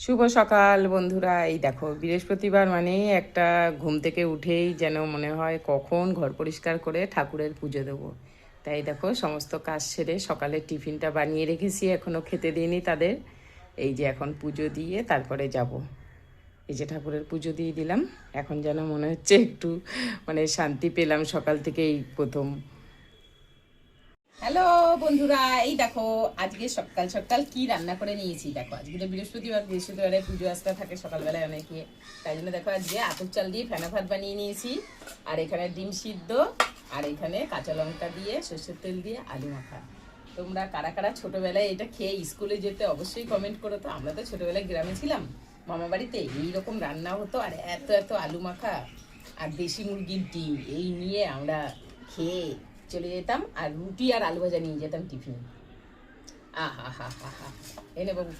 শুভ সকাল বন্ধুরা। এই দেখো, বৃহস্পতিবার মানেই একটা ঘুম থেকে উঠেই যেন মনে হয় কখন ঘর পরিষ্কার করে ঠাকুরের পুজো দেবো। তাই দেখো, সমস্ত কাজ সেরে সকালের টিফিনটা বানিয়ে রেখেছি, এখনও খেতে দিইনি তাদের। এই যে এখন পুজো দিয়ে তারপরে যাব। এই যে ঠাকুরের পুজো দিয়ে দিলাম, এখন যেন মনে হচ্ছে একটু শান্তি পেলাম সকাল থেকে, এই প্রথম। হ্যালো বন্ধুরা, এই দেখো আজকে সকাল সকাল কি রান্না করে নিয়েছি। দেখো, আজকে তো বৃহস্পতিবারে পুজো আসতে থাকে সকালবেলায় অনেকে, তাই জন্য দেখো আজকে আতপ চাল দিয়ে ফেনা ভাত বানিয়ে নিয়েছি। আর এখানে ডিম সিদ্ধ, আর এখানে কাঁচা লঙ্কা দিয়ে সর্ষের তেল দিয়ে আলু মাখা। তোমরা কারা কারা ছোটবেলায় এটা খেয়ে স্কুলে যেতে অবশ্যই কমেন্ট করো তো। আমরা তো ছোটবেলায় গ্রামে ছিলাম, মামা বাড়িতে এইরকম রান্না হতো, আর এত এত আলু মাখা আর দেশি মুরগির ডিম এই নিয়ে আমরা খেয়ে চলে যেতাম, আর রুটি আর আলু ভাজা নিয়ে যেতাম টিফিন। আহা হা হা হা, এনে বাবু।